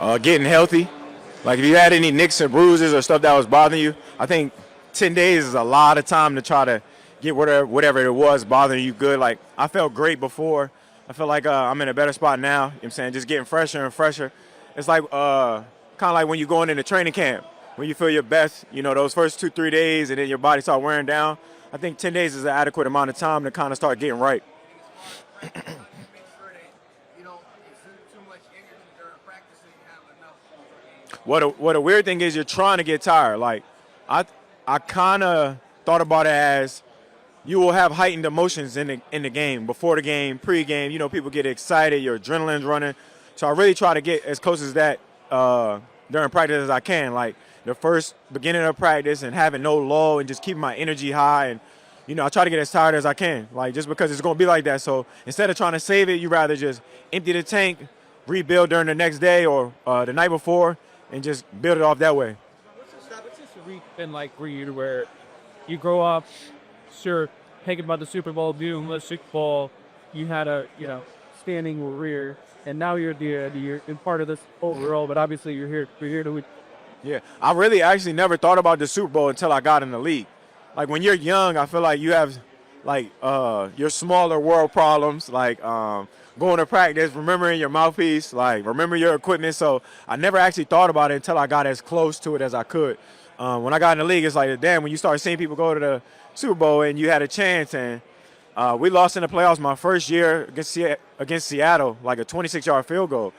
Getting healthy. Like if you had any nicks or bruises or stuff that was bothering you, I think 10 days is a lot of time to try to get whatever it was bothering you good. Like I felt great before. I feel like I'm in a better spot now. You know what I'm saying? Just getting fresher and fresher. It's like kind of like when you're going into training camp, when you feel your best, those first 2, 3 days and then your body start wearing down. I think 10 days is an adequate amount of time to kind of start getting right. What a weird thing is you're trying to get tired. Like I kind of thought about it as you will have heightened emotions in the game, before the game, pre-game. People get excited, your adrenaline's running. So I really try to get as close as that during practice as I can. Like the first beginning of practice and having no lull and just keeping my energy high. And I try to get as tired as I can. Like just because it's going to be like that. So instead of trying to save it, you rather just empty the tank, rebuild during the next day or the night before, and just build it off that way. What's this week been like for you, where you grow up, sure, thinking about the Super Bowl, doing the Super Bowl, you had a standing career, and now you're in part of this overall, but obviously you're here to. Yeah, I really actually never thought about the Super Bowl until I got in the league. Like when you're young, I feel like you have like your smaller world problems, like going to practice, remembering your mouthpiece, like remember your equipment. So I never actually thought about it until I got as close to it as I could. When I got in the league, it's like, damn, when you start seeing people go to the Super Bowl and you had a chance, and we lost in the playoffs my first year against Seattle, like a 26-yard field goal.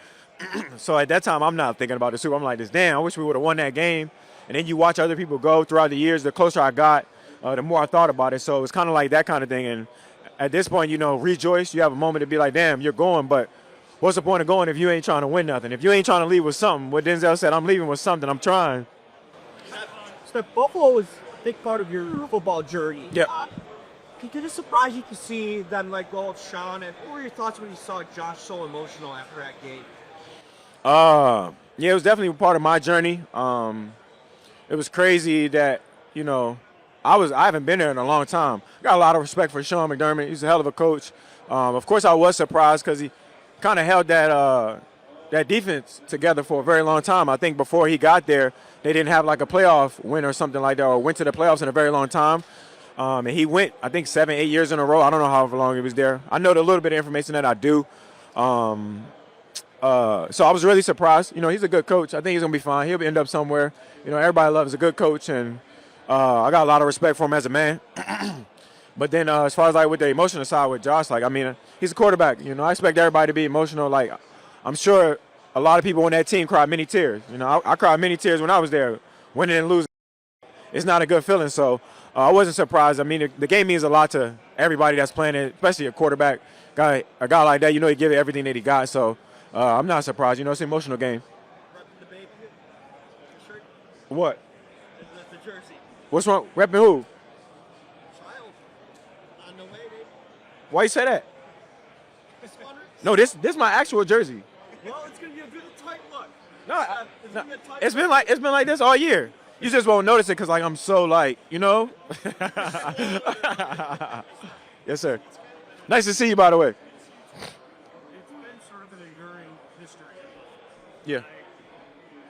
So at that time, I'm not thinking about the Super Bowl. I'm like, this, damn, I wish we would have won that game. And then you watch other people go throughout the years. The closer I got, the more I thought about it. So it's kind of like that kind of thing. And at this point, rejoice. You have a moment to be like, damn, you're going, but what's the point of going if you ain't trying to win nothing? If you ain't trying to leave with something, what Denzel said, I'm leaving with something. I'm trying. So Buffalo was a big part of your football journey. Yeah. Did it surprise you to see them let go of Sean? And what were your thoughts when you saw Josh so emotional after that game? Yeah, it was definitely part of my journey. It was crazy that, I haven't been there in a long time. I got a lot of respect for Sean McDermott. He's a hell of a coach. Of course, I was surprised because he kind of held that defense together for a very long time. I think before he got there, they didn't have like a playoff win or something like that, or went to the playoffs in a very long time. And he went, I think, 7, 8 years in a row. I don't know how long he was there. I know the little bit of information that I do. So I was really surprised. He's a good coach. I think he's going to be fine. He'll end up somewhere. Everybody loves a good coach, and I got a lot of respect for him as a man. But then as far as like with the emotional side with Josh, he's a quarterback. I expect everybody to be emotional. Like, I'm sure a lot of people on that team cried many tears. I cried many tears when I was there, winning and losing. It's not a good feeling. So I wasn't surprised. I mean, the game means a lot to everybody that's playing it, especially a quarterback. A guy like that, he give it everything that he got. So I'm not surprised. It's an emotional game. Repping the baby? The shirt? What? The jersey. What's wrong? Repping who? Child. On the way, baby. Why you say that? No, this my actual jersey. Well, it's gonna be a good tight look. No, it's been like this all year. You just won't notice it because I'm so Yes, sir. Nice to see you, by the way. It's been sort of an enduring history. Yeah.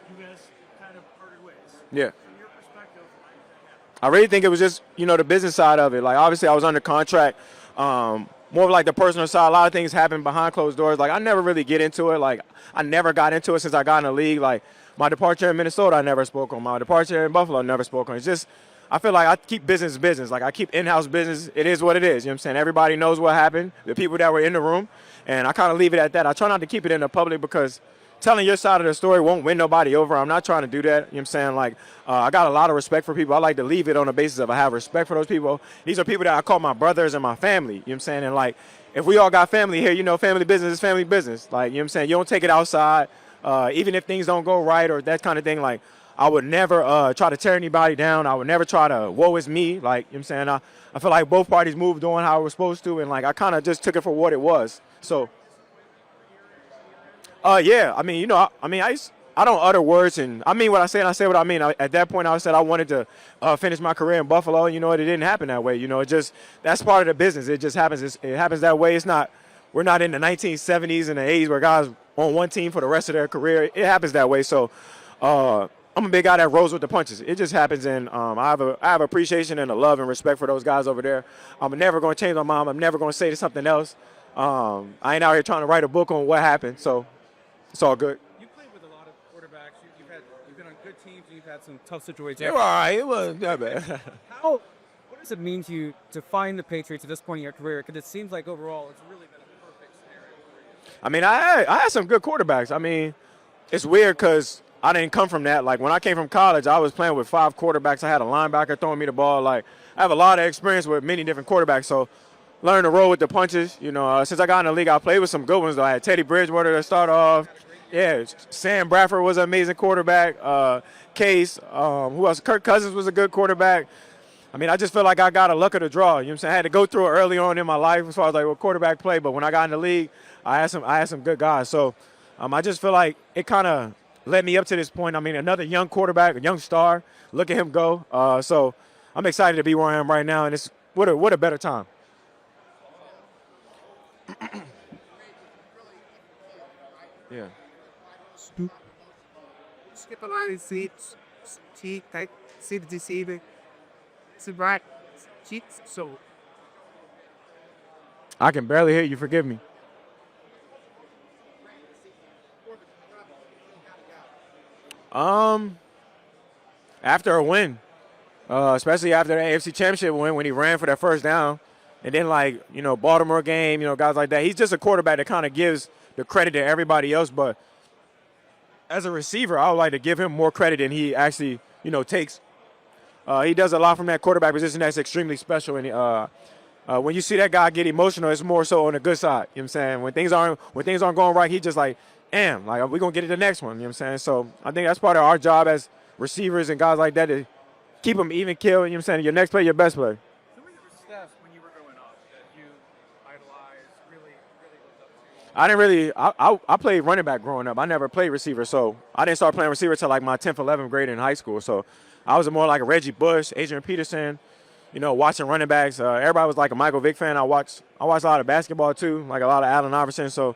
You guys kind of parted ways. Yeah. From your perspective, why did that happen? I really think it was just, the business side of it. Like, obviously, I was under contract. More of like the personal side. A lot of things happen behind closed doors. Like, I never really get into it. Like, I never got into it since I got in the league. Like, my departure in Minnesota, I never spoke on. My departure in Buffalo, I never spoke on. It's just, I feel like I keep business. Like, I keep in-house business. It is what it is. You know what I'm saying? Everybody knows what happened, the people that were in the room. And I kind of leave it at that. I try not to keep it in the public because telling your side of the story won't win nobody over. I'm not trying to do that. You know what I'm saying? Like, I got a lot of respect for people. I like to leave it on the basis of I have respect for those people. These are people that I call my brothers and my family. You know what I'm saying? And, like, if we all got family here, family business is family business. Like, you know what I'm saying? You don't take it outside. Even if things don't go right or that kind of thing, like, I would never try to tear anybody down. I would never try to, woe is me. Like, you know what I'm saying? I feel like both parties moved on how it was supposed to, and, like, I kind of just took it for what it was. So, yeah, I mean, I don't utter words, and I mean what I say, and I say what I mean. At that point, I said I wanted to finish my career in Buffalo. It didn't happen that way. It just, that's part of the business. It just happens. It happens that way. It's not we're not in the 1970s and the 80s where guys on one team for the rest of their career. It happens that way. So I'm a big guy that rolls with the punches. It just happens, and I have appreciation and a love and respect for those guys over there. I'm never going to change my mind. I'm never going to say something else. I ain't out here trying to write a book on what happened, so it's all good. You played with a lot of quarterbacks. You've been on good teams, and you've had some tough situations. It was all right. It wasn't that bad. What does it mean to you to find the Patriots at this point in your career? Because it seems like overall it's really been a perfect scenario for you. I mean, I had some good quarterbacks. I mean, it's weird because I didn't come from that. Like, when I came from college, I was playing with 5 quarterbacks. I had a linebacker throwing me the ball. Like, I have a lot of experience with many different quarterbacks. So, learn to roll with the punches. You know, since I got in the league, I played with some good ones, though. I had Teddy Bridgewater to start off. Yeah, Sam Bradford was an amazing quarterback. Case, who else? Kirk Cousins was a good quarterback. I mean, I just feel like I got a luck of the draw. You know what I'm saying? I had to go through it early on in my life as far as like what quarterback play. But when I got in the league, I had some good guys. So I just feel like it kind of led me up to this point. I mean, another young quarterback, a young star. Look at him go. So I'm excited to be where I am right now, and it's what a better time. Yeah. Skip a lot of seats, seat, seat deceiving, right, cheats, so. I can barely hear you. Forgive me. After a win, especially after the AFC Championship win when he ran for that first down, and then Baltimore game, guys like that. He's just a quarterback that kind of gives the credit to everybody else, but as a receiver, I would like to give him more credit than he actually, takes. He does a lot from that quarterback position that's extremely special. And when you see that guy get emotional, it's more so on the good side. You know what I'm saying? When things aren't going right, he just like, damn, like we're gonna get to the next one. You know what I'm saying? So I think that's part of our job as receivers and guys like that to keep them even kill. You know what I'm saying? Your next play, your best play. Who were your Steph when you were growing up that you idolized, really looked up to? I didn't really. I played running back growing up. I never played receiver, so I didn't start playing receiver till like my 10th, 11th grade in high school. So I was more like a Reggie Bush, Adrian Peterson, watching running backs. Everybody was like a Michael Vick fan. I watched a lot of basketball too, like a lot of Allen Iverson. So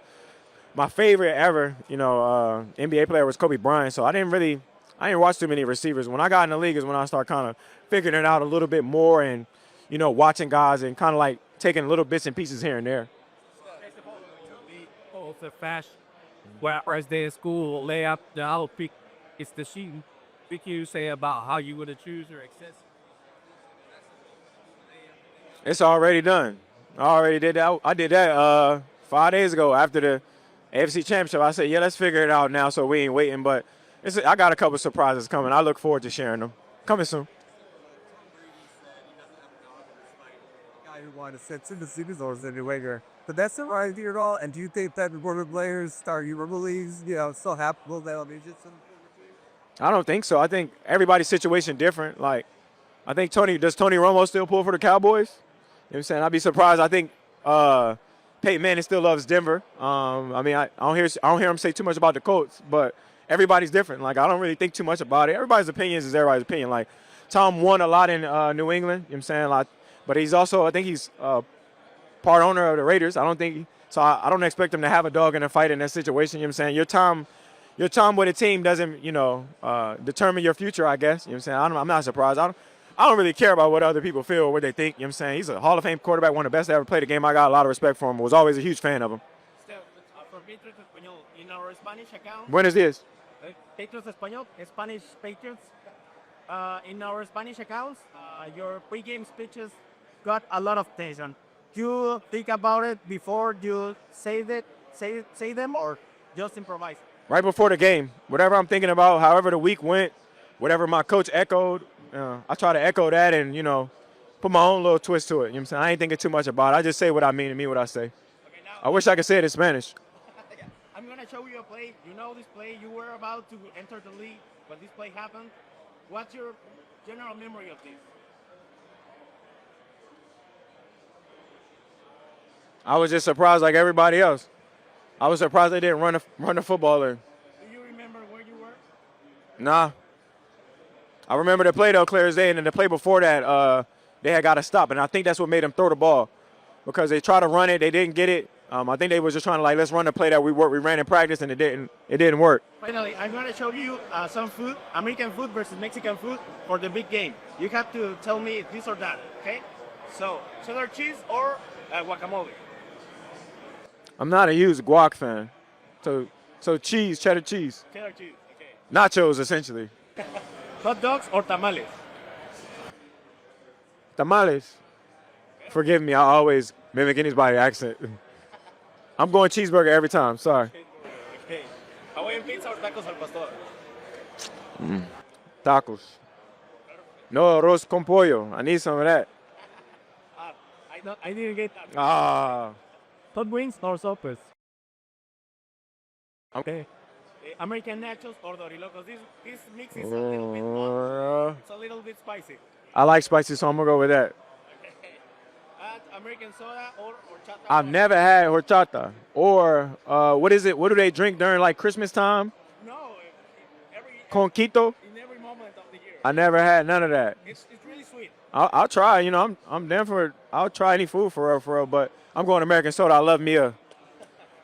my favorite ever, NBA player was Kobe Bryant. So I didn't watch too many receivers. When I got in the league is when I started kind of figuring it out a little bit more and, watching guys and kind of like taking little bits and pieces here and there. The fast, whereas they school lay up the out pick, it's the sheet. What can you say about how you would choose or access? It's already done. I already did that. I did that 5 days ago after the AFC Championship. I said, yeah, let's figure it out now so we ain't waiting. But I got a couple surprises coming. I look forward to sharing them. Coming soon. Guy who wanted to sit in the series or in the regular. But that's surprise you at all. And do you think that former players start Europa leagues, so happy will they be just I don't think so. I think everybody's situation different. Like, I think does Tony Romo still pull for the Cowboys? You know what I'm saying? I'd be surprised. I think Peyton Manning still loves Denver. I mean, I don't hear him say too much about the Colts, but everybody's different. Like, I don't really think too much about it. Everybody's opinions is everybody's opinion. Like, Tom won a lot in New England. You know what I'm saying? Like, but he's also, I think he's part owner of the Raiders. I don't expect him to have a dog in a fight in that situation. You know what I'm saying? Your time with a team doesn't, determine your future, I guess. You know what I'm saying? I'm not surprised. I don't really care about what other people feel or what they think. You know what I'm saying? He's a Hall of Fame quarterback, one of the best to ever play the game. I got a lot of respect for him. Was always a huge fan of him. For Patriots Español, in our Spanish account, Buenos dias. Patriots Español, Spanish Patriots, in our Spanish accounts, your pre-game speeches got a lot of attention. Do you think about it before you say them, or just improvise? Right before the game, whatever I'm thinking about, however the week went, whatever my coach echoed, I try to echo that and, put my own little twist to it. You know what I'm saying? I ain't thinking too much about it. I just say what I mean and mean what I say. Okay, now, I wish I could say it in Spanish. I'm going to show you a play. You know this play. You were about to enter the league, but this play happened. What's your general memory of this? I was just surprised like everybody else. I was surprised they didn't run the football in. Do you remember where you were? Nah. I remember the play, though, clear as day, and then the play before that, they had got to stop, and I think that's what made them throw the ball because they tried to run it, they didn't get it, I think they was just trying to like let's run the play that we ran in practice and it didn't work. Finally, I'm going to show you some food, American food versus Mexican food for the big game. You have to tell me this or that, okay? So, cheddar cheese or guacamole? I'm not a huge guac fan, so cheese, cheddar cheese, Cheddar cheese, okay. nachos essentially. Hot dogs or tamales? Tamales. Forgive me, I always mimic anybody's accent. I'm going cheeseburger every time. Sorry. Okay. Hawaiian pizza or tacos al pastor? Tacos. No arroz con pollo. I need some of that. I didn't get Ah. hot wings or sopes. Okay. American nachos or dorilocos? This mix is a little bit hot. It's a little bit spicy. I like spicy, so I'm gonna go with that. American soda or horchata? I've never had horchata or what is it? What do they drink during like Christmas time? No, Conquito. in every moment of the year. I never had none of that. It's really sweet. I'll try. You know, I'm down for. I'll try any food for real. But I'm going American soda. I love me a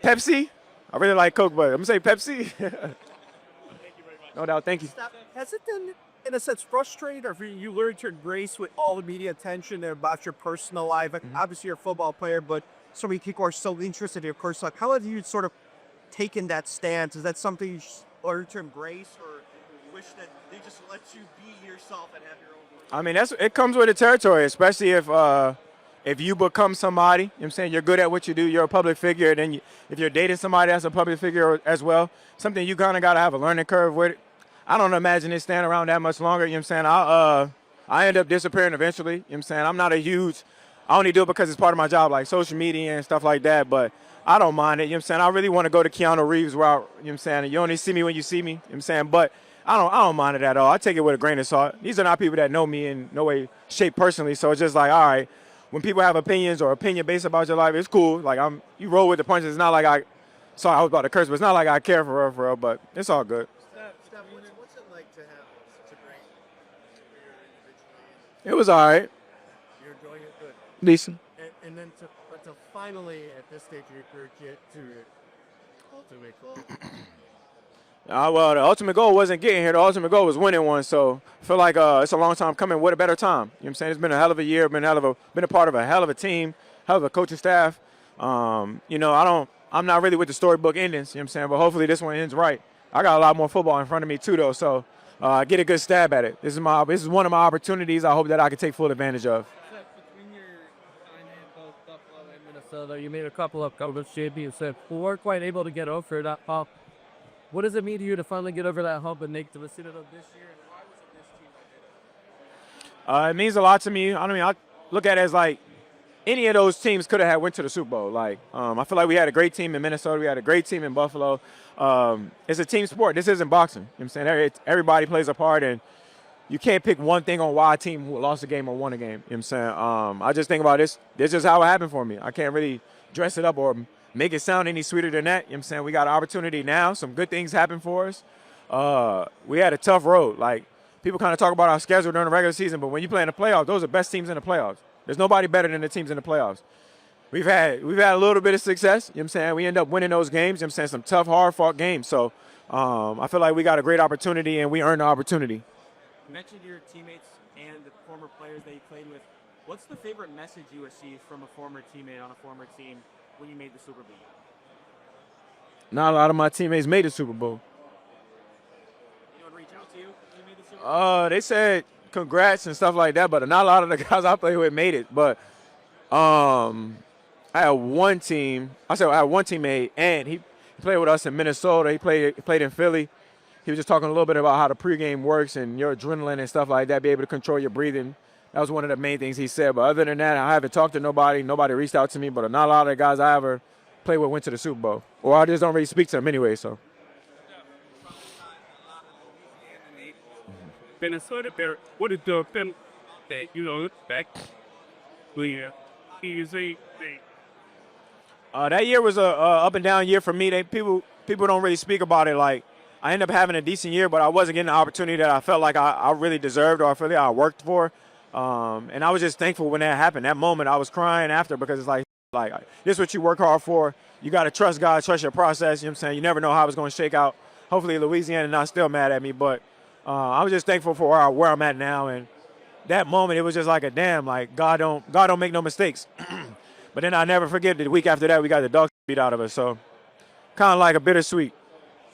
Pepsi. I really like Coke, but I'm gonna say Pepsi. Thank you very much. No doubt. Thank you. Has it been, in a sense, frustrating, or have you learned to embrace with all the media attention about your personal life? Like, obviously, you're a football player, but so many people are so interested in your personal life. How have you sort of taken that stance? Is that something you learn to embrace, or you wish that they just let you be yourself and have your own voice? I mean, it comes with the territory, especially if you become somebody. You know what I'm saying, you're good at what you do. You're a public figure. And then if you're dating somebody that's a public figure as well, something you kind of got to have a learning curve with. I don't imagine it staying around that much longer. You know what I'm saying? I end up disappearing eventually. You know what I'm saying? I'm not a huge, I only do it because it's part of my job, like social media and stuff like that. But I don't mind it. You know what I'm saying? I really want to go to Keanu Reeves route. You know what I'm saying? You only see me when you see me. You know what I'm saying? But I don't mind it at all. I take it with a grain of salt. These are not people that know me in no way, shape personally. So it's just like, all right, when people have opinions or opinion based about your life, it's cool. Like you roll with the punches. It's not like sorry, I was about to curse, but it's not like I care for real, but it's all good. What's it like to have such a great career individually? It was all right. You're enjoying it good. Decent. And then to finally, at this stage of your career, get to your ultimate goal. Well, the ultimate goal wasn't getting here. The ultimate goal was winning one. So I feel like it's a long time coming. What a better time. You know what I'm saying? It's been a hell of a year. Been a part of a hell of a team, hell of a coaching staff. You know, I'm not really with the storybook endings. You know what I'm saying? But hopefully this one ends right. I got a lot more football in front of me too, though. So get a good stab at it. This is one of my opportunities. I hope that I can take full advantage of. Between your time in both Buffalo and Minnesota, you made a couple of conference championships. We weren't quite able to get over that hump. What does it mean to you to finally get over that hump and make the Citadel this year? And why was it this team that did it? It means a lot to me. I look at it as like any of those teams could have went to the Super Bowl. Like I feel like we had a great team in Minnesota. We had a great team in Buffalo. It's a team sport. This isn't boxing. You know what I'm saying? Everybody plays a part, and you can't pick one thing on why a team lost a game or won a game. You know what I'm saying? I just think about this. This is how it happened for me. I can't really dress it up or make it sound any sweeter than that. You know what I'm saying? We got an opportunity now. Some good things happen for us. We had a tough road. Like, people kind of talk about our schedule during the regular season, but when you play in the playoffs, those are the best teams in the playoffs. There's nobody better than the teams in the playoffs. We've had a little bit of success. You know what I'm saying? We end up winning those games. You know what I'm saying? Some tough, hard-fought games. So I feel like we got a great opportunity, and we earned the opportunity. You mentioned your teammates and the former players that you played with. What's the favorite message you received from a former teammate on a former team when you made the Super Bowl? Not a lot of my teammates made the Super Bowl. Anyone reach out to you when you made the Super Bowl? They said congrats and stuff like that, but not a lot of the guys I played with made it. But I had one teammate, and he played with us in Minnesota. He played in Philly. He was just talking a little bit about how the pregame works and your adrenaline and stuff like that, be able to control your breathing. That was one of the main things he said. But other than that, I haven't talked to nobody. Nobody reached out to me, but not a lot of the guys I ever played with went to the Super Bowl. Or I just don't really speak to them anyway, so. Minnesota Bear, what is the film that you know back? That year was a up and down year for me. People don't really speak about it. Like, I ended up having a decent year, but I wasn't getting the opportunity that I felt like I really deserved or I feel like I worked for. And I was just thankful when that happened. That moment, I was crying after because it's like, Like, this is what you work hard for. You got to trust God, trust your process. You know what I'm saying? You never know how it's going to shake out. Hopefully Louisiana not still mad at me, but I was just thankful for where I'm at now. And that moment, it was just like a damn, like God don't make no mistakes. But then I never forget the week after that, we got the dog beat out of us. So kind of like a bittersweet.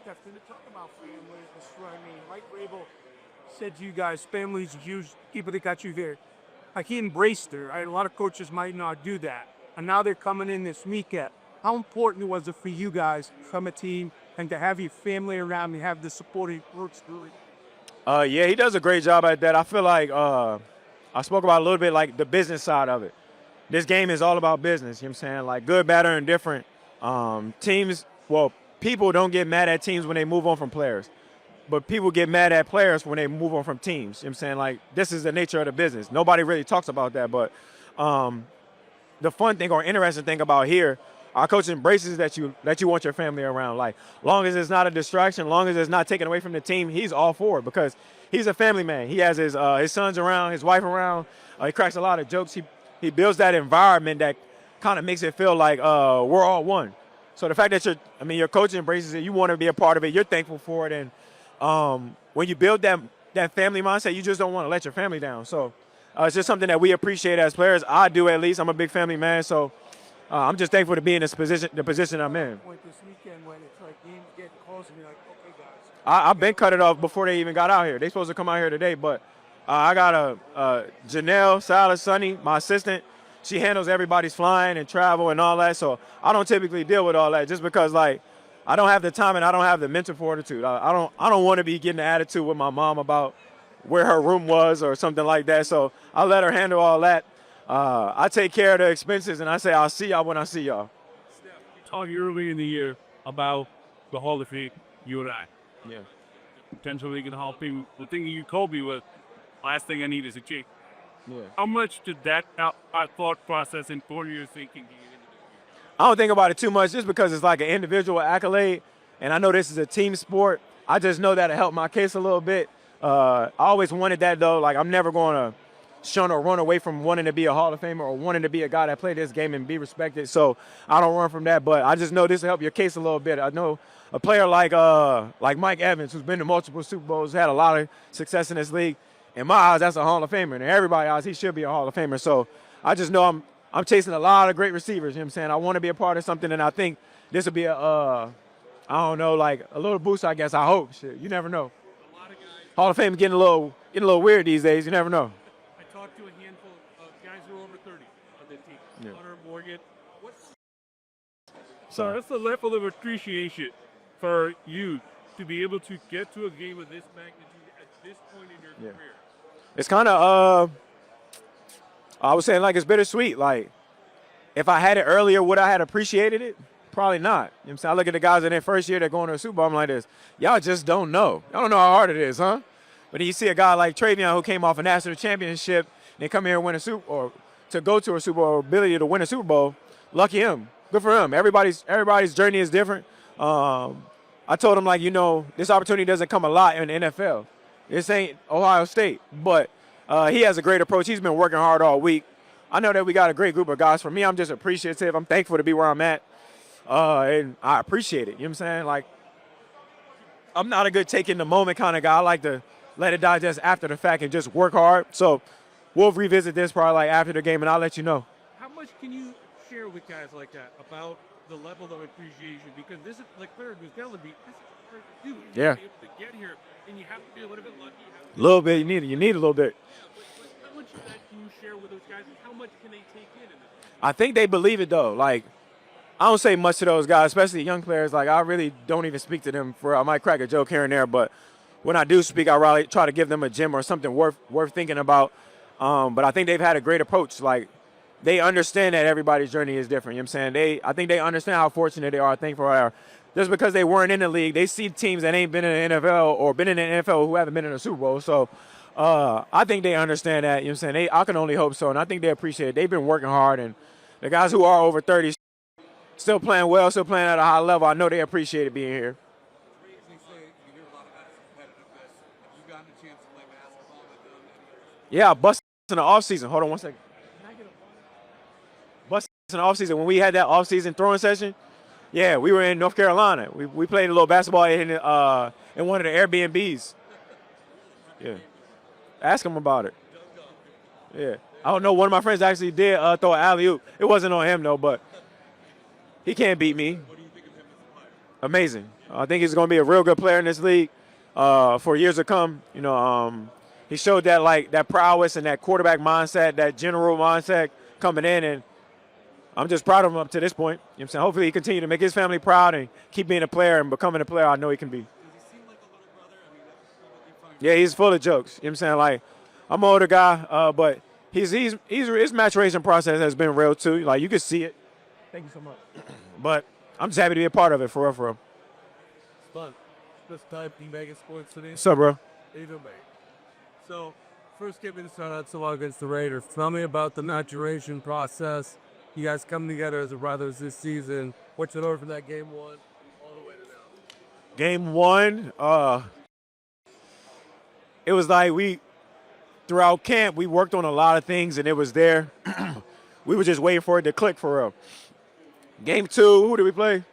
Steph, can you talk about family? This is what I mean. Mike Rabel said to you guys, family's huge. People that got you there. Like he embraced her. Right? A lot of coaches might not do that. And now they're coming in this weekend. How important was it for you guys to become a team and to have your family around and have the supporting works through it? Yeah, he does a great job at that. I feel like I spoke about a little bit like the business side of it. This game is all about business, you know what I'm saying? Like good, bad, or indifferent. Teams, well, people don't get mad at teams when they move on from players. But people get mad at players when they move on from teams. You know what I'm saying? Like, this is the nature of the business. Nobody really talks about that. But the fun thing or interesting thing about here, our coach embraces that you want your family around. Like, long as it's not a distraction, long as it's not taken away from the team, he's all for it because he's a family man. He has his sons around, his wife around. He cracks a lot of jokes. He builds that environment that kind of makes it feel like we're all one. So the fact that your coach embraces it, you want to be a part of it, you're thankful for it, and when you build that family mindset, you just don't want to let your family down. So it's just something that we appreciate as players. I do, at least. I'm a big family man, so I'm just thankful to be in the position I'm in. This weekend when it's like games get close and you're like, okay, guys. I've been cut it off before they even got out here. They supposed to come out here today, but I got Janelle, Silas, Sonny, my assistant. She handles everybody's flying and travel and all that, so I don't typically deal with all that just because, like, I don't have the time and I don't have the mental fortitude. I don't want to be getting an attitude with my mom about where her room was or something like that. So I let her handle all that. I take care of the expenses and I say I'll see y'all when I see y'all. Talking early in the year about the Hall of Fame, you and I. Yeah. Potentially can help him. The thing you called me was, last thing I need is a chick. Yeah. How much did that thought process inform your thinking? I don't think about it too much just because it's like an individual accolade, and I know this is a team sport. I just know that'll help my case a little bit. I always wanted that, though. Like, I'm never going to shun or run away from wanting to be a Hall of Famer or wanting to be a guy that played this game and be respected. So I don't run from that, but I just know this will help your case a little bit. I know a player like Mike Evans, who's been to multiple Super Bowls, had a lot of success in this league. In my eyes, that's a Hall of Famer. And in everybody's eyes, he should be a Hall of Famer. So I just know I'm chasing a lot of great receivers, you know what I'm saying? I want to be a part of something, and I think this will be I don't know, like a little boost, I guess. I hope. Shit, you never know. A lot of guys. Hall of Fame is getting a little weird these days. You never know. I talked to a handful of guys who are over 30 on the team. Yeah. Hunter, Morgan. So that's the level of appreciation for you to be able to get to a game of this magnitude at this point in your career. It's kind of I was saying, like, it's bittersweet. Like, if I had it earlier, would I have appreciated it? Probably not. You know what I'm saying? I look at the guys in their first year that going to a Super Bowl, I'm like this. Y'all just don't know. Y'all don't know how hard it is, huh? But then you see a guy like Travion who came off a national championship and they come here and win a Super Bowl, or to go to a Super Bowl, ability to win a Super Bowl. Lucky him. Good for him. Everybody's journey is different. I told him, like, this opportunity doesn't come a lot in the NFL. This ain't Ohio State, but he has a great approach. He's been working hard all week. I know that we got a great group of guys. For me, I'm just appreciative. I'm thankful to be where I'm at, and I appreciate it. You know what I'm saying? Like, I'm not a good take in the moment kind of guy. I like to let it digest after the fact and just work hard. So we'll revisit this probably like after the game, and I'll let you know. How much can you share with guys like that about the level of appreciation? Because this is, like Claire was telling me, this is hard to do. Yeah. To get here, and you have to be a little bit lucky. A little bit. You need a little bit. How much of that can you share with those guys, and how much can they take in? I think they believe it, though. Like, I don't say much to those guys, especially young players. Like, I really don't even speak to them. I might crack a joke here and there, but when I do speak, I really try to give them a gem or something worth thinking about. But I think they've had a great approach. Like, they understand that everybody's journey is different. You know what I'm saying? I think they understand how fortunate they are, thankful they are. Just because they weren't in the league, they see teams that ain't been in the NFL or been in the NFL who haven't been in a Super Bowl. So I think they understand that. You know what I'm saying? I can only hope so, and I think they appreciate it. They've been working hard, and the guys who are over 30 still playing well, still playing at a high level, I know they appreciate it being here. Yeah, I busted in the offseason. Hold on one second. in the offseason, when we had that offseason throwing session, yeah, we were in North Carolina. We played a little basketball in one of the Airbnbs. Yeah. Ask him about it. Yeah. I don't know. One of my friends actually did throw an alley-oop. It wasn't on him, though, but he can't beat me. Amazing. I think he's going to be a real good player in this league for years to come. He showed that prowess and that quarterback mindset, that general mindset coming in, and I'm just proud of him up to this point. You know what I'm saying? Hopefully he continue to make his family proud and keep being a player and becoming a player I know he can be. Yeah, he's full of jokes. You know what I'm saying? Like, I'm an older guy, but his maturation process has been real too. Like, you can see it. Thank you so much. But I'm just happy to be a part of it, for real, for real. Fun. This time, Vegas Sports Today. What's up, bro? How you doing, mate? So, first game to start out so long against the Raiders. Tell me about the maturation process. You guys come together as brothers this season. What's in order for that game one all the way to now? Game one, it was like throughout camp, we worked on a lot of things, and it was there. We were just waiting for it to click for real. Game two, who did we play?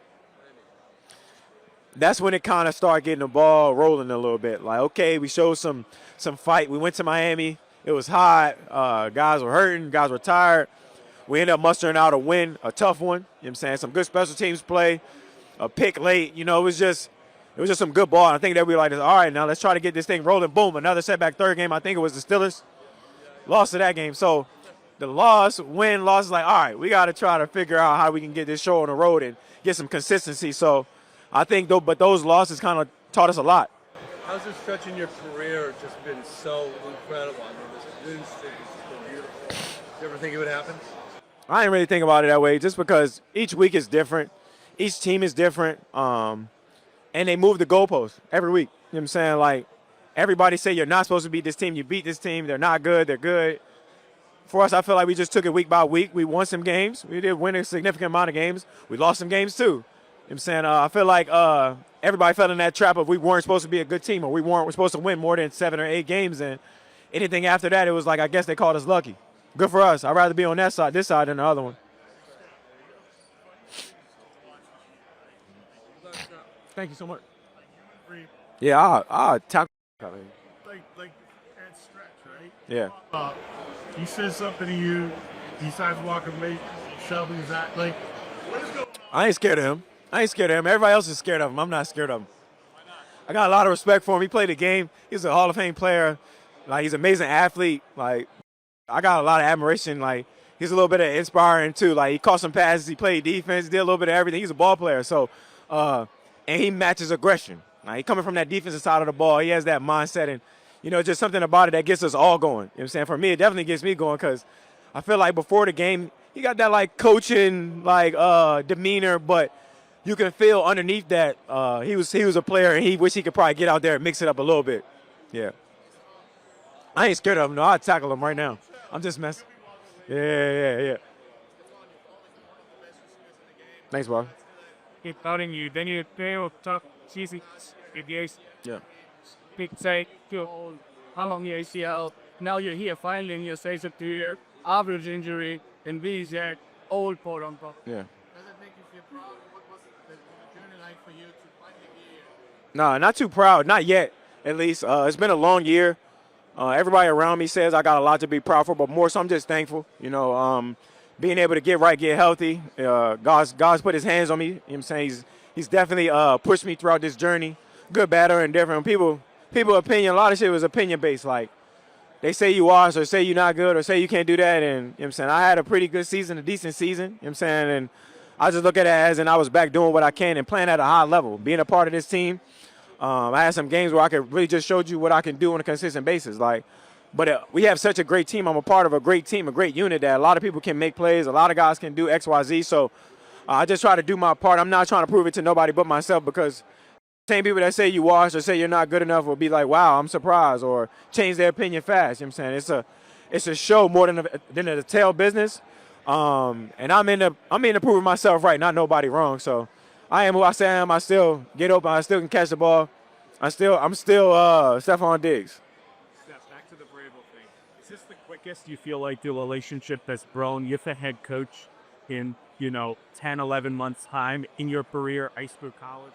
That's when it kind of started getting the ball rolling a little bit. Like, okay, we showed some fight. We went to Miami. It was hot. Guys were hurting. Guys were tired. We ended up mustering out a win, a tough one. You know what I'm saying? Some good special teams play, a pick late. It was just some good ball. And I think that we were like, all right, now let's try to get this thing rolling. Boom, another setback third game. I think it was the Steelers. Lost to that game. So the loss is like, all right, we got to try to figure out how we can get this show on the road and get some consistency. So I think, but those losses kind of taught us a lot. How's this stretch in your career just been so incredible? I mean, this win streak has been beautiful. You ever think it would happen? I didn't really think about it that way, just because each week is different. Each team is different. And they move the goalposts every week. You know what I'm saying? Like, everybody say you're not supposed to beat this team. You beat this team. They're not good. They're good. For us, I feel like we just took it week by week. We won some games. We did win a significant amount of games. We lost some games, too. You know what I'm saying? I feel like everybody fell in that trap of we weren't supposed to be a good team, or we're supposed to win more than 7 or 8 games. And anything after that, it was like, I guess they called us lucky. Good for us. I'd rather be on this side than the other one. Thank you so much. Yeah, I'll tackle. Like at stretch, right? Yeah. He says something to you, he starts walking away, Shelby's at like, what is going on? I ain't scared of him. Everybody else is scared of him. I'm not scared of him. I got a lot of respect for him. He played the game. He's a Hall of Fame player. Like, he's an amazing athlete. Like, I got a lot of admiration. Like, he's a little bit of inspiring too. Like, he caught some passes. He played defense. Did a little bit of everything. He's a ball player. So, and he matches aggression. Like, he coming from that defensive side of the ball. He has that mindset, and just something about it that gets us all going. You know what I'm saying? For me, it definitely gets me going, because I feel like before the game, he got that like coaching demeanor, but you can feel underneath that he was a player, and he wish he could probably get out there and mix it up a little bit. Yeah. I ain't scared of him. No, I'd tackle him right now. I'm just messing. Yeah. Thanks, bro. Keep doubting you. Then you fail tough, cheesy, ideas. Yeah. Big say, how long your ACL? Now you're here finally in your season 2 year average injury, and we said old quote unquote. Yeah. Does it make you feel proud? What was the journey like for you to finally be here? No, not too proud. Not yet, at least. It's been a long year. Everybody around me says I got a lot to be proud for, but more so I'm just thankful. Being able to get right, get healthy. God's put his hands on me. You know what I'm saying? He's definitely pushed me throughout this journey. Good, bad, or indifferent. People opinion, a lot of shit was opinion based. Like, they say you are, or say you're not good, or say you can't do that. And you know what I'm saying? I had a pretty good season, a decent season. You know what I'm saying? And I just look at it as, and I was back doing what I can and playing at a high level, being a part of this team. I had some games where I could really just showed you what I can do on a consistent basis. But we have such a great team. I'm a part of a great team, a great unit that a lot of people can make plays. A lot of guys can do X, Y, Z. So I just try to do my part. I'm not trying to prove it to nobody but myself, because same people that say you washed or say you're not good enough will be like, wow, I'm surprised, or change their opinion fast. You know what I'm saying? It's a show more than a tail business. And I'm in to prove myself right, not nobody wrong. So I am who I say I am. I still get open. I still can catch the ball. I'm still Stefon Diggs. Back to the Vrabel thing. Is this the quickest you feel like the relationship has grown with the head coach in, 10, 11 months time in your career, high school, college?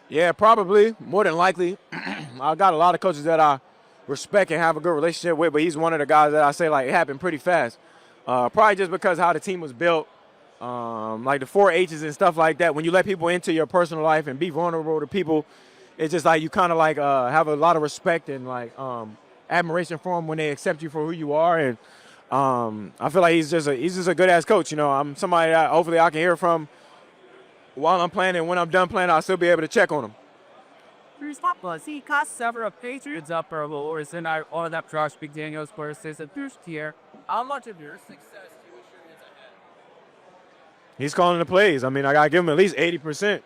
Yeah, probably, more than likely. I got a lot of coaches that I respect and have a good relationship with, but he's one of the guys that I say, like, it happened pretty fast. Probably just because how the team was built, like the 4 H's and stuff like that. When you let people into your personal life and be vulnerable to people, it's just like you kind of like have a lot of respect and like admiration for them when they accept you for who you are. And I feel like he's just a good ass coach. I'm somebody that hopefully I can hear from while I'm playing, and when I'm done playing, I'll still be able to check on him. Was he cast several Patriots up or is in our all that Josh McDaniels versus a first year? How much of your success do you wish is ahead? He's calling the plays. I mean, I gotta give him at least 80%.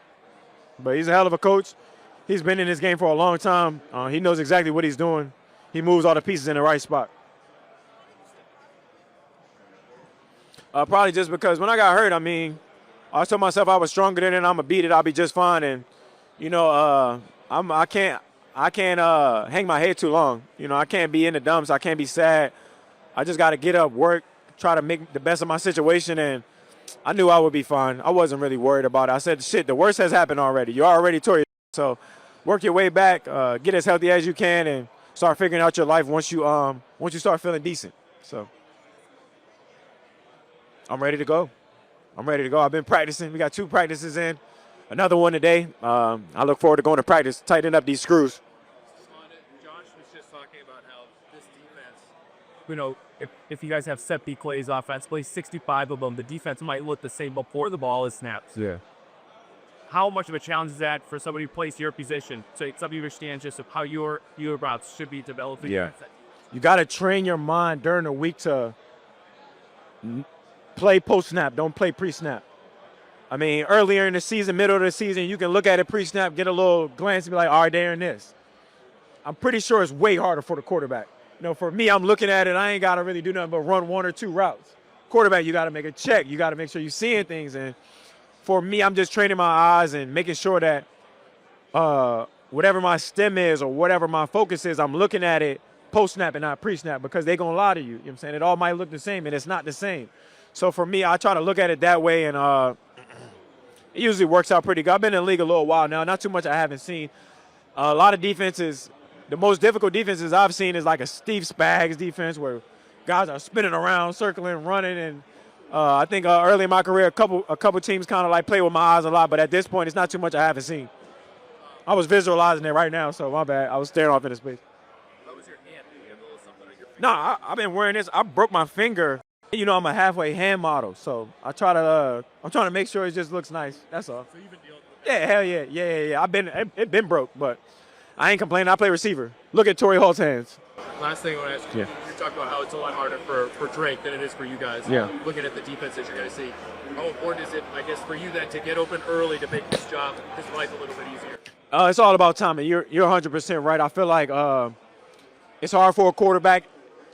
But he's a hell of a coach. He's been in this game for a long time. He knows exactly what he's doing. He moves all the pieces in the right spot. Probably just because when I got hurt, I mean, I told myself I was stronger than it. I'm gonna beat it. I'll be just fine. And I can't hang my head too long. I can't be in the dumps. I can't be sad. I just got to get up, work, try to make the best of my situation. And I knew I would be fine. I wasn't really worried about it. I said, shit, the worst has happened already. You already tore your so work your way back, get as healthy as you can, and start figuring out your life once you start feeling decent. So I'm ready to go. I've been practicing. We got 2 practices in, another one today. I look forward to going to practice, tightening up these screws. Josh was just talking about how this defense, if you guys have set B plays offensively, 65 of them, the defense might look the same before the ball is snapped. Yeah. How much of a challenge is that for somebody who plays your position? So somebody who understands just of how your routes should be developing. Yeah. You got to train your mind during the week to play post-snap, don't play pre-snap. I mean, earlier in the season, middle of the season, you can look at it pre-snap, get a little glance and be like, all right, they're in this. I'm pretty sure it's way harder for the quarterback. For me, I'm looking at it, I ain't got to really do nothing but run 1 or 2 routes. Quarterback, you got to make a check. You got to make sure you're seeing things. And for me, I'm just training my eyes and making sure that whatever my stem is or whatever my focus is, I'm looking at it post-snap and not pre-snap because they're going to lie to you. You know what I'm saying? It all might look the same, and it's not the same. So for me, I try to look at it that way, and it usually works out pretty good. I've been in the league a little while now. Not too much I haven't seen. A lot of defenses, the most difficult defenses I've seen is like a Steve Spags defense where guys are spinning around, circling, running. And I think early in my career, a couple teams kind of like play with my eyes a lot. But at this point, it's not too much I haven't seen. I was visualizing it right now, so my bad. I was staring off into space. How was your hand? Did you have a little something on your finger? No, I've been wearing this. I broke my finger. I'm a halfway hand model, so I'm trying to make sure it just looks nice. That's all. So you've been dealing with that? Yeah, hell yeah. It been broke, but I ain't complaining. I play receiver. Look at Torrey Holt's hands. Last thing I want to ask you, Yeah. you talked about how it's a lot harder for Drake than it is for you guys. Yeah. Looking at the defense that you're going to see, how important is it, I guess, for you then to get open early to make this job, this life a little bit easier? It's all about timing. You're 100% right. I feel like it's hard for a quarterback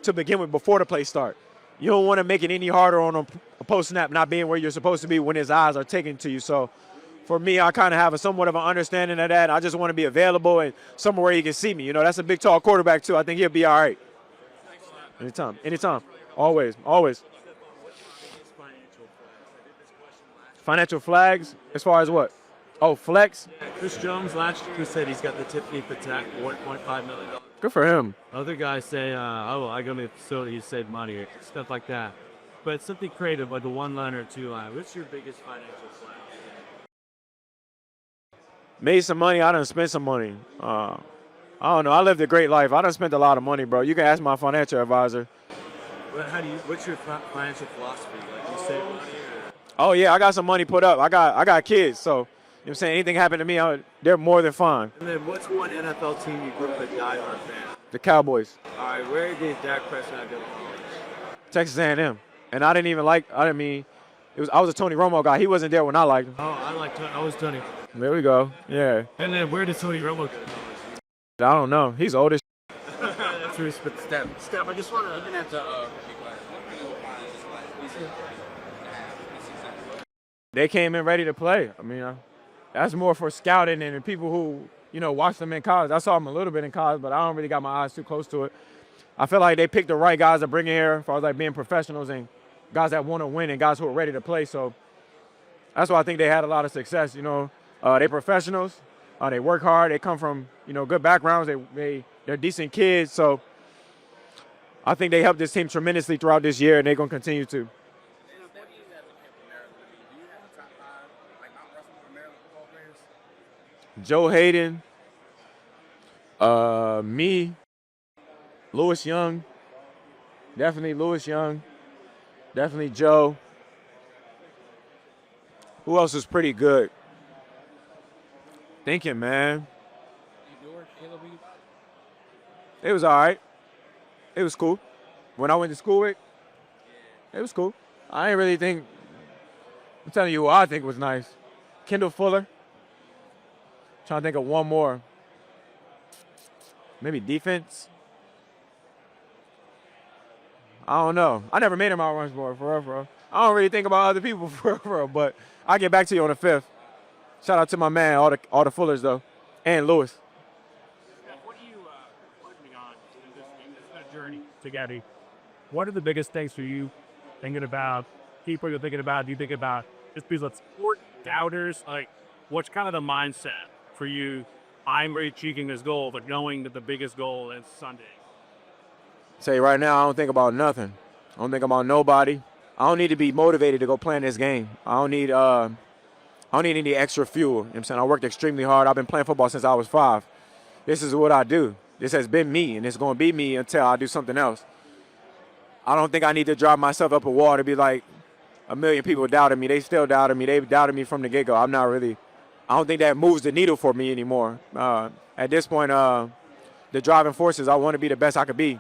to begin with before the play start. You don't want to make it any harder on a post snap not being where you're supposed to be when his eyes are taken to you. So for me, I kind of have somewhat of an understanding of that. I just want to be available and somewhere where he can see me. That's a big, tall quarterback too. I think he'll be all right. Anytime. Always. Financial flags as far as what? Oh, flex? Chris Jones last year said he's got the Tiffany Patek $1.5 million. Good for him. Other guys say, I go to the facility to save money, or stuff like that. But it's something creative, like a 1-line or 2-line. What's your biggest financial flag? Made some money. I done spent some money. I don't know. I lived a great life. I done spent a lot of money, bro. You can ask my financial advisor. What's your financial philosophy? Like, you save money? Oh, yeah. I got some money put up. I got kids, so, you know what I'm saying? Anything happen to me, they're more than fine. And then what's one NFL team you grew up a diehard fan? The Cowboys. All right, where did Dak Prescott go to college? Texas A&M. And I was a Tony Romo guy. He wasn't there when I liked him. Oh, I was Tony. There we go. Yeah. And then where did Tony Romo go? I don't know. He's old as That's really Steph, I just want to. They came in ready to play. I mean, that's more for scouting and people who, watch them in college. I saw them a little bit in college, but I don't really got my eyes too close to it. I feel like they picked the right guys to bring in here as far as like being professionals and guys that want to win and guys who are ready to play. So that's why I think they had a lot of success. They're professionals. They work hard. They come from good backgrounds. They're decent kids. So I think they helped this team tremendously throughout this year, and they're going to continue to. Joe Hayden, me, Lewis Young, definitely Lewis Young, definitely Joe. Who else is pretty good? Thinking, man. It was all right. It was cool. When I went to school with, it was cool. I ain't really think. I'm telling you who I think was nice. Kendall Fuller. Trying to think of one more. Maybe defense. I don't know. I never made him out runs for real. I don't really think about other people for real, but I'll get back to you on the 5th. Shout out to my man, all the Fullers though, and Lewis. What are you working on in this journey together? What are the biggest things for you thinking about? People you're thinking about? Do you think about just because of sport doubters? Like, what's kind of the mindset for you? I'm reaching this goal, but knowing that the biggest goal is Sunday. Say right now, I don't think about nothing. I don't think about nobody. I don't need to be motivated to go play in this game. I don't need any extra fuel. You know what I'm saying? I worked extremely hard. I've been playing football since I was 5. This is what I do. This has been me, and it's going to be me until I do something else. I don't think I need to drive myself up a wall to be like a million people doubted me. They still doubted me. They doubted me from the get-go. I don't think that moves the needle for me anymore. At this point, the driving force is I want to be the best I could be.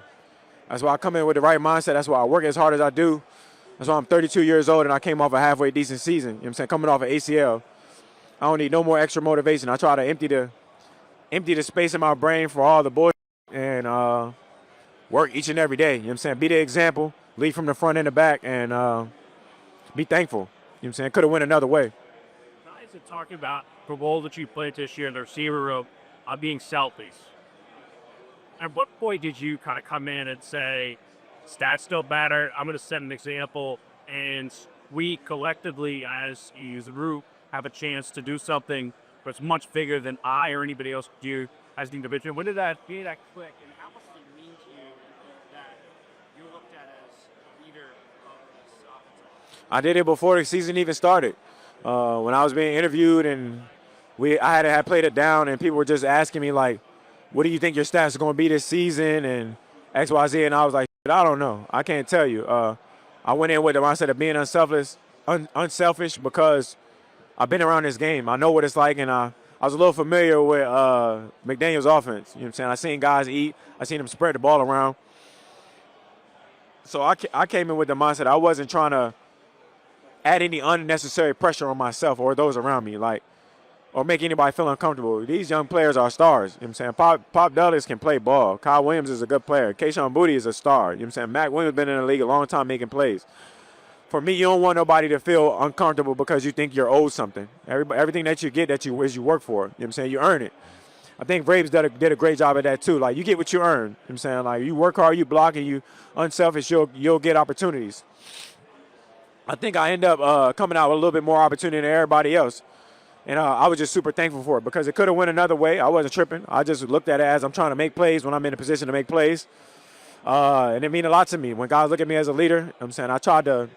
That's why I come in with the right mindset. That's why I work as hard as I do. That's why I'm 32 years old and I came off a halfway decent season. You know what I'm saying? Coming off an ACL. I don't need no more extra motivation. I try to empty the space in my brain for all the bullshit and work each and every day. You know what I'm saying? Be the example, lead from the front and the back, and be thankful. You know what I'm saying? Could have went another way. Guys are talking about the role that you played this year in the receiver room being selfish. At what point did you kind of come in and say, stats don't matter, I'm going to set an example, and we collectively as a group have a chance to do something that's much bigger than I or anybody else could do as an individual? When did that click, and how much did it mean to you that you looked at as a leader of this offense? I did it before the season even started. When I was being interviewed and I had played it down and people were just asking me like, what do you think your stats are going to be this season and X, Y, Z, and I was like, I don't know. I can't tell you. I went in with the mindset of being unselfish because I've been around this game. I know what it's like, and I was a little familiar with McDaniel's offense. You know what I'm saying? I seen guys eat. I seen them spread the ball around. So I came in with the mindset I wasn't trying to add any unnecessary pressure on myself or those around me, or make anybody feel uncomfortable. These young players are stars. You know what I'm saying? Pop Dulles can play ball. Kyle Williams is a good player. Keyshawn Boutte is a star. You know what I'm saying? Mac Williams been in the league a long time making plays. For me, you don't want nobody to feel uncomfortable because you think you're owed something. Everything that you get you work for. You know what I'm saying? You earn it. I think Braves did a great job at that too. Like, you get what you earn. You know what I'm saying? Like, you work hard, you block, and you unselfish, you'll get opportunities. I think I end up coming out with a little bit more opportunity than everybody else. And I was just super thankful for it because it could have went another way. I wasn't tripping. I just looked at it as I'm trying to make plays when I'm in a position to make plays. And it mean a lot to me. When guys look at me as a leader, you know what I'm saying, I tried to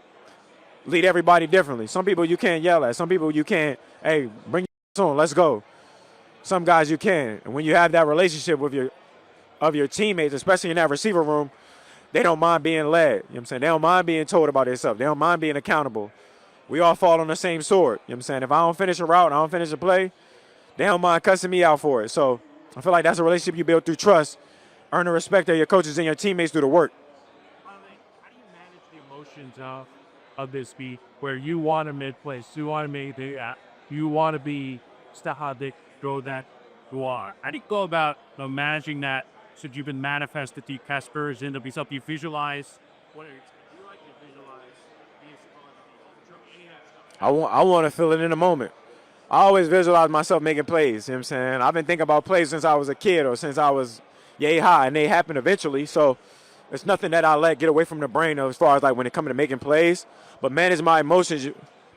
lead everybody differently. Some people you can't yell at. Some people you can't, hey, bring your on, let's go. Some guys you can. And when you have that relationship with your teammates, especially in that receiver room, they don't mind being led. You know what I'm saying? They don't mind being told about themselves. They don't mind being accountable. We all fall on the same sword. You know what I'm saying? If I don't finish a route and I don't finish a play, they don't mind cussing me out for it. So I feel like that's a relationship you build through trust, earn the respect of your coaches and your teammates through the work. How do you manage the emotions of this beat where you want to make plays, you want to make you want to be stahadik, throw that you are? How do you go about managing that? Should you've been manifested to Casper? Is it to be something you visualize? What do you like to visualize? I want to feel it in the moment. I always visualize myself making plays. You know what I'm saying? I've been thinking about plays since I was a kid or since I was yay high, and they happen eventually. So It's nothing that I let get away from the brain as far as like when it comes to making plays. But manage my emotions.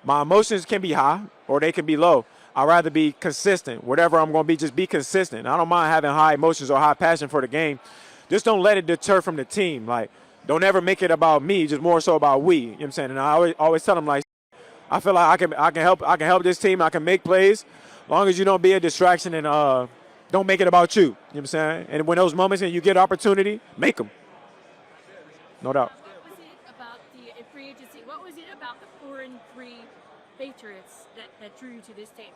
My emotions can be high or they can be low. I'd rather be consistent. Whatever I'm going to be, just be consistent. I don't mind having high emotions or high passion for the game. Just don't let it deter from the team. Like, don't ever make it about me, just more so about we. You know what I'm saying? And I always tell them, like, I feel like I can help this team. I can make plays as long as you don't be a distraction and don't make it about you. You know what I'm saying? And when those moments and you get opportunity, make them. No doubt. What was it about the free agency? What was it about the 4-3 Patriots that drew you to this team?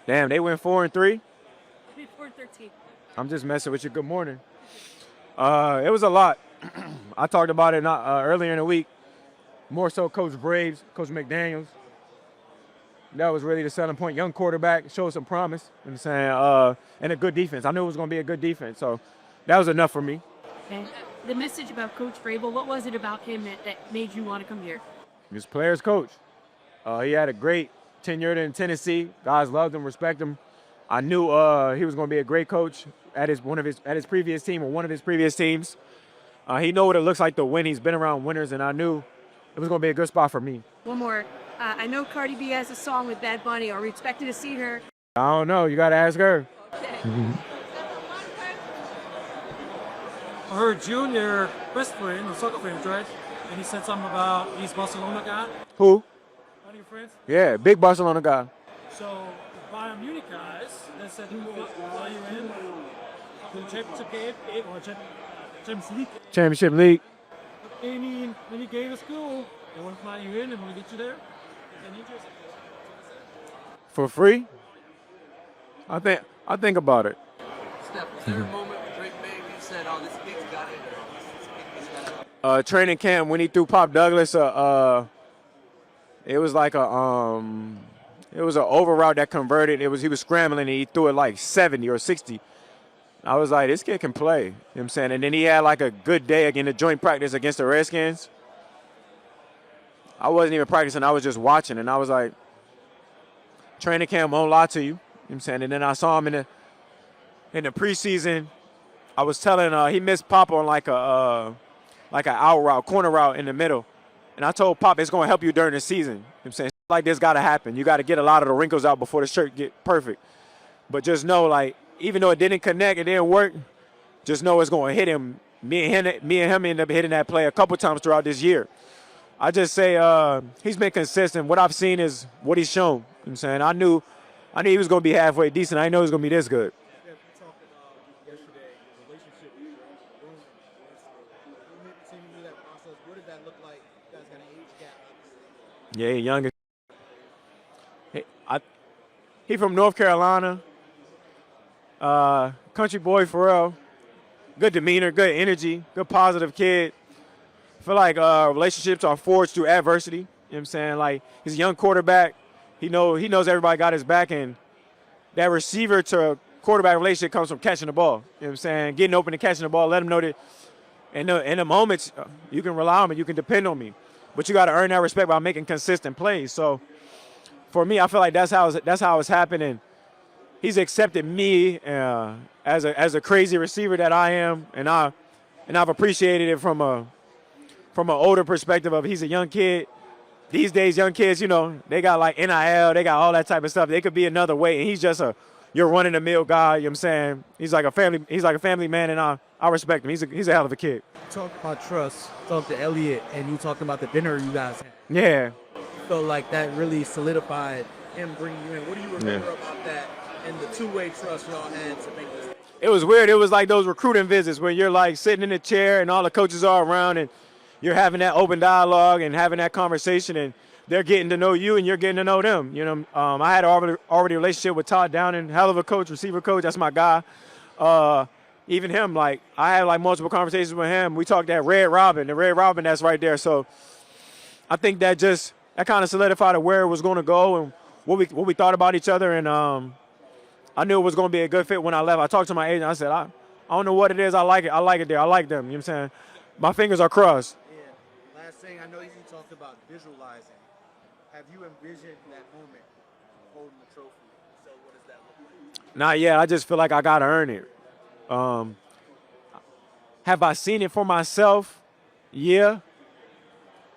Damn, they went 4-3. 4-13. I'm just messing with you. Good morning. It was a lot. I talked about it earlier in the week. More so Coach Braves, Coach McDaniels. That was really the selling point. Young quarterback, showed some promise, you know what I'm saying, and a good defense. I knew it was going to be a good defense, so that was enough for me. And the message about Coach Vrabel, what was it about him that made you want to come here? He was players' coach. He had a great tenure in Tennessee. Guys loved him, respect him. I knew he was going to be a great coach at his previous team or one of his previous teams. He know what it looks like to win. He's been around winners, and I knew it was going to be a good spot for me. One more. I know Cardi B has a song with Bad Bunny. Are we expecting to see her? I don't know. You got to ask her. Okay. I heard Junior whispering on soccer fans, right? And he said something about he's Barcelona guy. Who? One of your friends. Yeah, big Barcelona guy. So Bayern Munich guys, they said who are you in? The championship game or Champions League? Championship League. I mean, when you gave us school, they want to fly you in and want to get you there. And you just For free? I think about it. Steph, was there a moment with Drake May where you said, "Oh, this kid's got it"? This kid's got it? Training camp when he threw Pop Douglas, it was like it was an over route that converted. He was scrambling and he threw it like 70 or 60. I was like, this kid can play. You know what I'm saying? And then he had like a good day in the joint practice against the Redskins. I wasn't even practicing. I was just watching. And I was like, training camp won't lie to you. You know what I'm saying? And then I saw him in the preseason. I was telling he missed Pop on like an out route, corner route in the middle. And I told Pop it's going to help you during the season. You know what I'm saying? Like this got to happen. You got to get a lot of the wrinkles out before the shirt get perfect. But just know, like, even though it didn't connect, it didn't work, just know it's going to hit him. Me and him ended up hitting that play a couple times throughout this year. I just say he's been consistent. What I've seen is what he's shown. You know what I'm saying? I knew he was going to be halfway decent. I didn't know he was going to be this good. We talked yesterday, the relationship with seeing that process. What did that look like? You guys got an age gap. Yeah, young. He from North Carolina. Country boy for real. Good demeanor, good energy, good positive kid. I feel like relationships are forged through adversity. You know what I'm saying? Like, he's a young quarterback. He knows everybody got his back, and that receiver to quarterback relationship comes from catching the ball. You know what I'm saying? Getting open and catching the ball, let him know that in the moments you can rely on me, you can depend on me. But you got to earn that respect by making consistent plays. So for me, I feel like that's how it's happening. He's accepted me as a crazy receiver that I am, and I've appreciated it from an older perspective of he's a young kid. These days, young kids, they got like NIL, they got all that type of stuff. They could be another way, and he's just your run-in-the-mill guy. You know what I'm saying? He's like a family man, and I respect him. He's a hell of a kid. Talk about trust. Talk to Elliot, and you talking about the dinner you guys had. Yeah. Felt like that really solidified him bringing you in. What do you remember about that and the two-way trust y'all had to make this? It was weird. It was like those recruiting visits where you're like sitting in a chair and all the coaches are around and you're having that open dialogue and having that conversation, and they're getting to know you and you're getting to know them. I had already a relationship with Todd Downing, hell of a coach, receiver coach. That's my guy. Even him, like, I had like multiple conversations with him. We talked that the Red Robin that's right there. So I think that kind of solidified where it was going to go and what we thought about each other. And I knew it was going to be a good fit when I left. I talked to my agent. I said, I don't know what it is. I like it. I like it there. I like them. You know what I'm saying? My fingers are crossed. Yeah. Last thing, I know you talked about visualizing. Have you envisioned that moment holding the trophy? So what does that look like? Not yet. I just feel like I got to earn it. Have I seen it for myself? Yeah.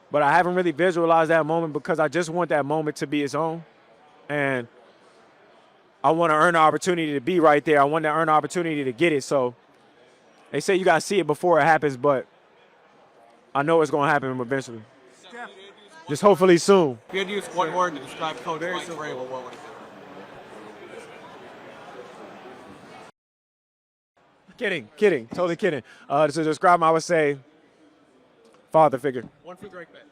But I haven't really visualized that moment because I just want that moment to be its own. And I want to earn the opportunity to be right there. I want to earn the opportunity to get it. So they say you got to see it before it happens, but I know it's going to happen eventually. Just hopefully soon. If you had to use one word to describe Coach Mike Vrabel, what would it be? Kidding, totally kidding. To describe him, I would say father figure. One for Greg Bet.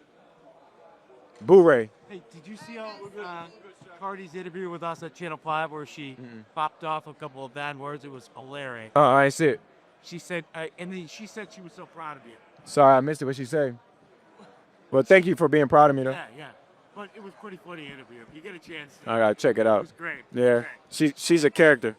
Boo-ray. Hey, did you see Cardi's interview with us at Channel 5 where she popped off a couple of bad words? It was hilarious. I ain't see it. She said, and then she said she was so proud of you. Sorry, I missed it. What she say? Well, thank you for being proud of me, though. Yeah. But it was pretty funny interview. If you get a chance, I gotta check it out. it was great. Yeah, she's a character.